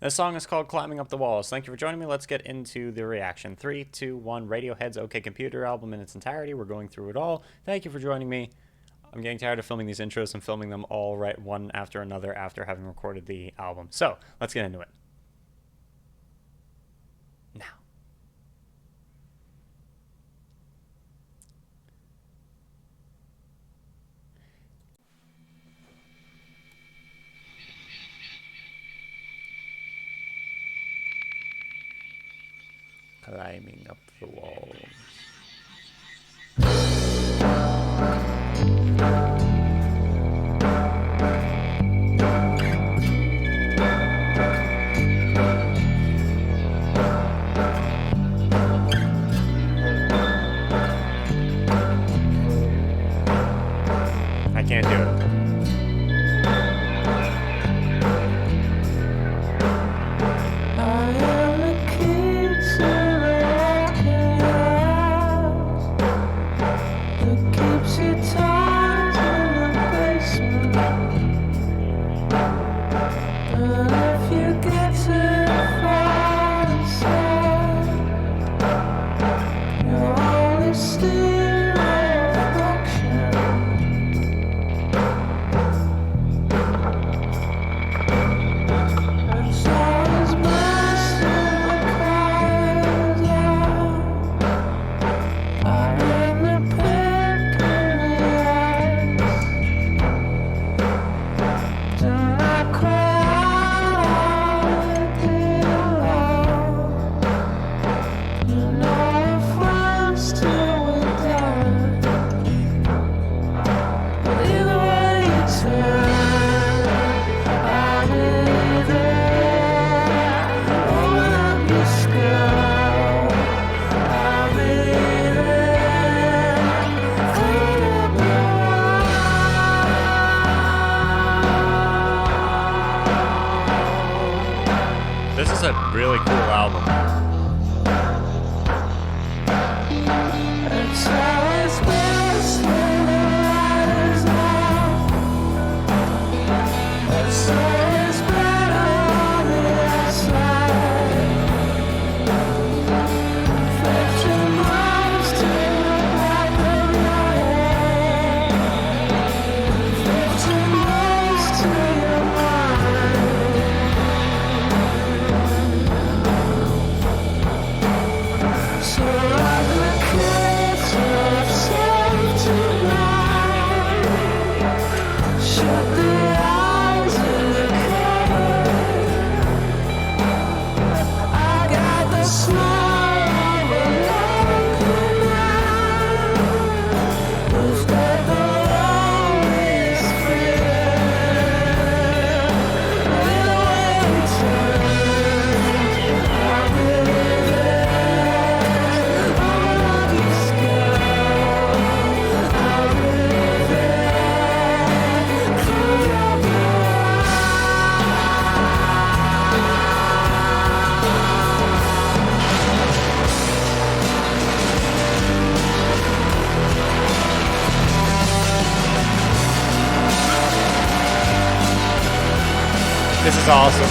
This song is called Climbing Up the Walls. Thank you for joining me. Let's get into the reaction. 3, 2, 1. Radiohead's OK Computer album in its entirety. We're going through it all. Thank you for joining me. I'm getting tired of filming these intros and filming them all right one after another after having recorded the album. So, let's get into it. Now. Climbing up the walls. I can't do it. This is a really cool album. This is awesome.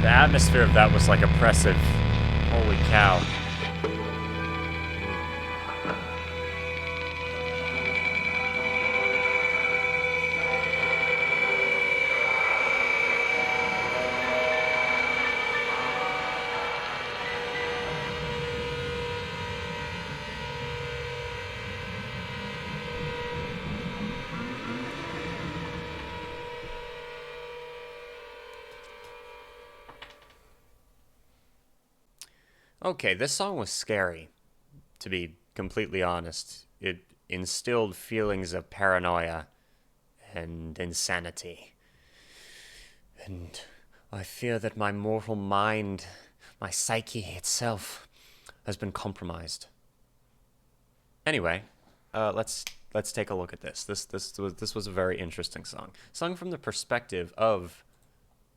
The atmosphere of that was like oppressive. Holy cow. Okay, this song was scary, to be completely honest. It instilled feelings of paranoia and insanity. And I fear that my mortal mind, my psyche itself, has been compromised. Anyway, let's take a look at this. This was a very interesting song, sung from the perspective of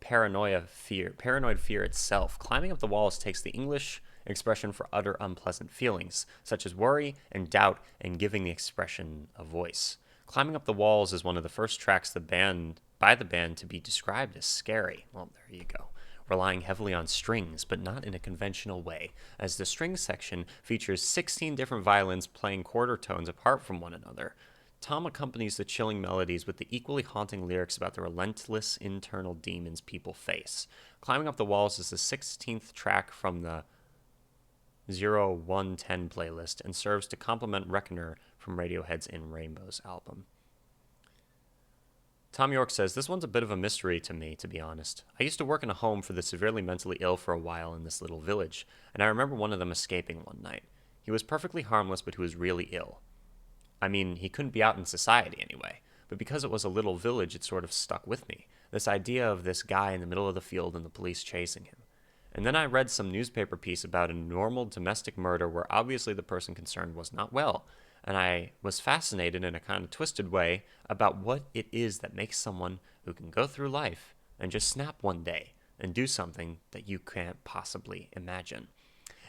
paranoid fear itself. Climbing up the walls takes the English expression for utter unpleasant feelings, such as worry and doubt, and giving the expression a voice. Climbing up the walls is one of the first tracks by the band to be described as scary. Well, there you go. Relying heavily on strings, but not in a conventional way, as the string section features 16 different violins playing quarter tones apart from one another. Tom accompanies the chilling melodies with the equally haunting lyrics about the relentless internal demons people face. Climbing Up the Walls is the 16th track from the 0110 playlist and serves to complement Reckoner from Radiohead's In Rainbows album. Tom York says, "This one's a bit of a mystery to me, to be honest. I used to work in a home for the severely mentally ill for a while in this little village, and I remember one of them escaping one night. He was perfectly harmless, but he was really ill. I mean, he couldn't be out in society anyway, but because it was a little village, it sort of stuck with me. This idea of this guy in the middle of the field and the police chasing him. And then I read some newspaper piece about a normal domestic murder where obviously the person concerned was not well, and I was fascinated in a kind of twisted way about what it is that makes someone who can go through life and just snap one day and do something that you can't possibly imagine.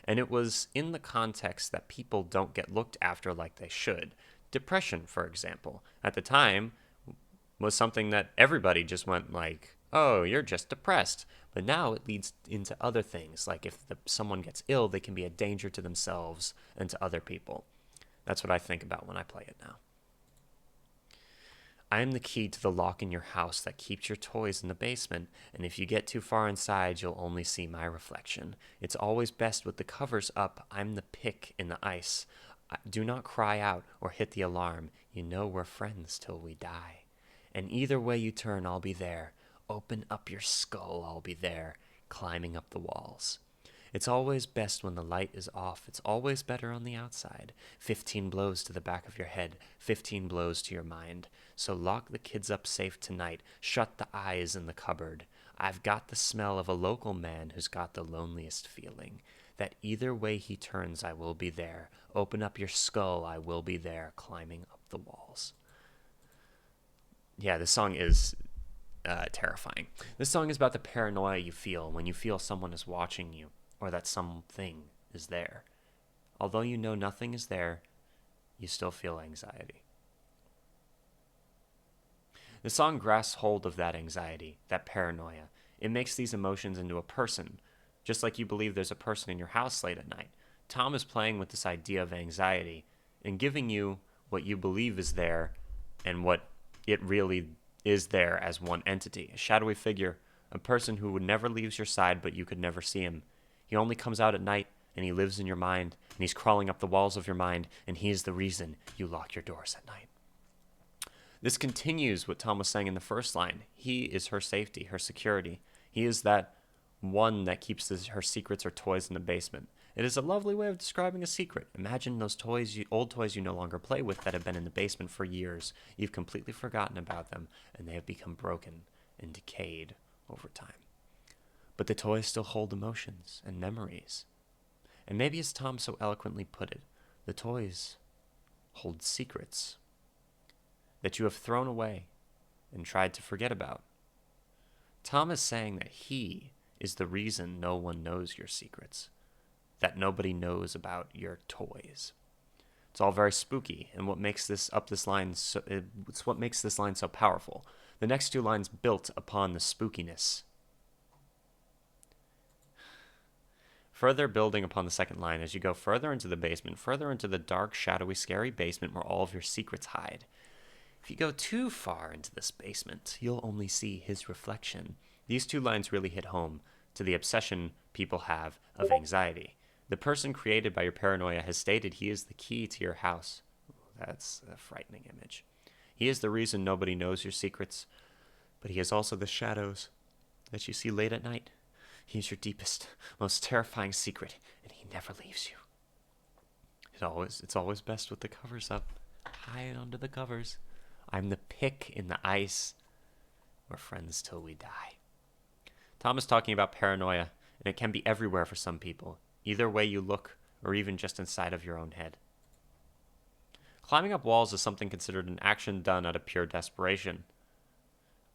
And it was in the context that people don't get looked after like they should. Depression, for example, at the time was something that everybody just went like, oh, you're just depressed. But now it leads into other things, like if someone gets ill, they can be a danger to themselves and to other people. That's what I think about when I play it now. I am the key to the lock in your house that keeps your toys in the basement, and if you get too far inside, you'll only see my reflection. It's always best with the covers up. I'm the pick in the ice. Do not cry out or hit the alarm. You know we're friends till we die. And either way you turn, I'll be there. Open up your skull, I'll be there, climbing up the walls. It's always best when the light is off. It's always better on the outside. 15 blows to the back of your head, 15 blows to your mind. So lock the kids up safe tonight. Shut the eyes in the cupboard. I've got the smell of a local man who's got the loneliest feeling. That either way he turns, I will be there. Open up your skull, I will be there, climbing up the walls." Yeah, this song is terrifying. This song is about the paranoia you feel when you feel someone is watching you, or that something is there. Although you know nothing is there, you still feel anxiety. The song grasps hold of that anxiety, that paranoia. It makes these emotions into a person, just like you believe there's a person in your house late at night. Tom is playing with this idea of anxiety and giving you what you believe is there and what it really is there as one entity, a shadowy figure, a person who would never leaves your side but you could never see him. He only comes out at night and he lives in your mind and he's crawling up the walls of your mind and he is the reason you lock your doors at night. This continues what Tom was saying in the first line. He is her safety, her security. He is that one that keeps her secrets or toys in the basement. It is a lovely way of describing a secret. Imagine those old toys you no longer play with that have been in the basement for years. You've completely forgotten about them, and they have become broken and decayed over time. But the toys still hold emotions and memories. And maybe as Tom so eloquently put it, the toys hold secrets that you have thrown away and tried to forget about. Tom is saying that he is the reason no one knows your secrets, that nobody knows about your toys. It's all very spooky, and it's what makes this line so powerful. The next two lines built upon the spookiness. Further building upon the second line as you go further into the basement, further into the dark, shadowy, scary basement where all of your secrets hide. If you go too far into this basement, you'll only see his reflection. These two lines really hit home to the obsession people have of anxiety. The person created by your paranoia has stated he is the key to your house. That's a frightening image. He is the reason nobody knows your secrets, but he is also the shadows that you see late at night. He is your deepest, most terrifying secret, and he never leaves you. It's always best with the covers up. Hide under the covers. I'm the pick in the ice. We're friends till we die. Tom is talking about paranoia, and it can be everywhere for some people, either way you look, or even just inside of your own head. Climbing up walls is something considered an action done out of pure desperation.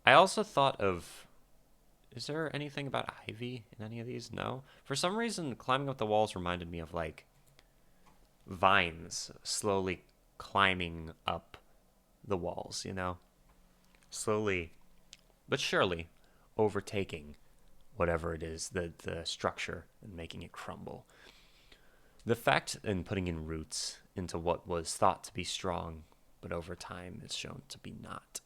I also thought of, is there anything about ivy in any of these? No. For some reason, climbing up the walls reminded me of, like, vines slowly climbing up the walls, you know? Slowly, but surely, overtaking whatever it is, the structure, and making it crumble. The fact in putting in roots into what was thought to be strong, but over time is shown to be not.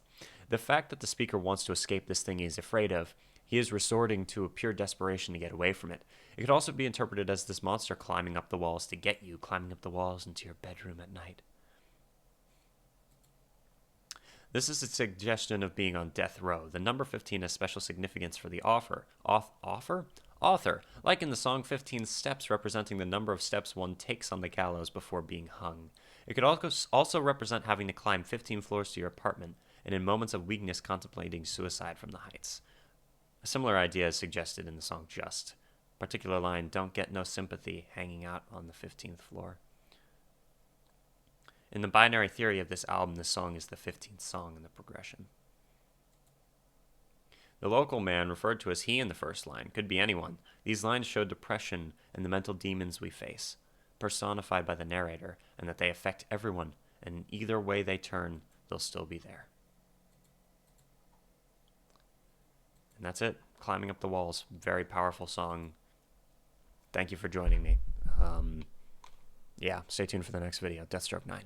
The fact that the speaker wants to escape this thing he is afraid of, he is resorting to a pure desperation to get away from it. It could also be interpreted as this monster climbing up the walls to get you, climbing up the walls into your bedroom at night. This is a suggestion of being on death row. The number 15 has special significance for the author. Like in the song 15 Steps, representing the number of steps one takes on the gallows before being hung. It could also represent having to climb 15 floors to your apartment, and in moments of weakness contemplating suicide from the heights. A similar idea is suggested in the song Just. Particular line, don't get no sympathy, hanging out on the 15th floor. In the binary theory of this album, this song is the 15th song in the progression. The local man, referred to as he in the first line, could be anyone. These lines show depression and the mental demons we face, personified by the narrator, and that they affect everyone, and either way they turn, they'll still be there. And that's it. Climbing Up the Walls. Very powerful song. Thank you for joining me. Stay tuned for the next video. Deathstroke 9.